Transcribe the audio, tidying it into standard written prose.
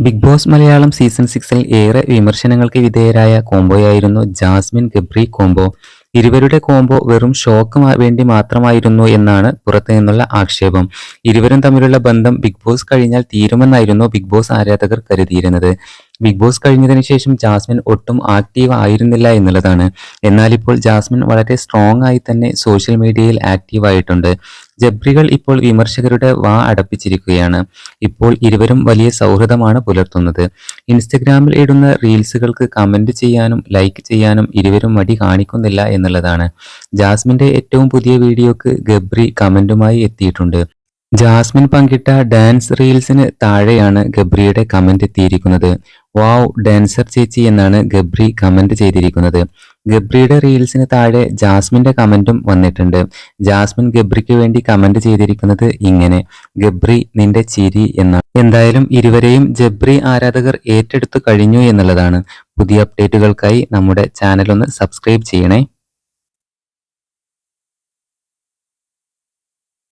Big boss Malayalam season 6-ൽ ഏറെ വിമർശനങ്ങൾക്ക് വിധേയരായ കോംബോയായിരുന്നു ജാസ്മിൻ ഗബ്രി കോംബോ. ഇരുവരുടെ കോംബോ വെറും ഷോക്ക് വേണ്ടി മാത്രമായിരുന്നു എന്നാണ് പുറത്തുനിന്നുള്ള ആക്ഷേപം. ഇരുവരും തമ്മിലുള്ള ബന്ധം ബിഗ് ബോസ് കഴിഞ്ഞാൽ തീരുമെന്നായിരുന്നു ബിഗ് ബോസ് ആരാധകർ കരുതിയിരുന്നത്. ബിഗ് ബോസ് കഴിഞ്ഞതിന് ശേഷം ജാസ്മിൻ ഒട്ടും ആക്റ്റീവ് ആയിരുന്നില്ല എന്നുള്ളതാണ്. എന്നാൽ ഇപ്പോൾ ജാസ്മിൻ വളരെ സ്ട്രോങ് ആയി തന്നെ സോഷ്യൽ മീഡിയയിൽ ആക്റ്റീവ് ആയിട്ടുണ്ട്. ജബ്രികൾ ഇപ്പോൾ വിമർശകരുടെ വാ അടപ്പിച്ചിരിക്കുകയാണ്. ഇപ്പോൾ ഇരുവരും വലിയ സൗഹൃദമാണ് പുലർത്തുന്നത്. ഇൻസ്റ്റഗ്രാമിൽ ഇടുന്ന റീൽസുകൾക്ക് കമന്റ് ചെയ്യാനും ലൈക്ക് ചെയ്യാനും ഇരുവരും മടി കാണിക്കുന്നില്ല എന്നുള്ളതാണ്. ജാസ്മിന്റെ ഏറ്റവും പുതിയ വീഡിയോക്ക് ഗബ്രി കമന്റുമായി എത്തിയിട്ടുണ്ട്. ജാസ്മിൻ പങ്കിട്ട ഡാൻസ് റീൽസിന് താഴെയാണ് ഗബ്രിയുടെ കമന്റ് എത്തിയിരിക്കുന്നത്. വാവ് ഡാൻസർ ചേച്ചി എന്നാണ് ഗബ്രി കമന്റ് ചെയ്തിരിക്കുന്നത്. ഗബ്രിയുടെ റീൽസിന് താഴെ ജാസ്മിന്റെ കമന്റും വന്നിട്ടുണ്ട്. ജാസ്മിൻ ഗബ്രിക്ക് വേണ്ടി കമന്റ് ചെയ്തിരിക്കുന്നത് ഇങ്ങനെ: ഗബ്രി നിന്റെ ചിരി എന്നാണ്. എന്തായാലും ഇരുവരെയും ജബ്രി ആരാധകർ ഏറ്റെടുത്തു കഴിഞ്ഞു എന്നുള്ളതാണ്. പുതിയ അപ്ഡേറ്റുകൾക്കായി നമ്മുടെ ചാനൽ ഒന്ന് സബ്സ്ക്രൈബ് ചെയ്യണേ.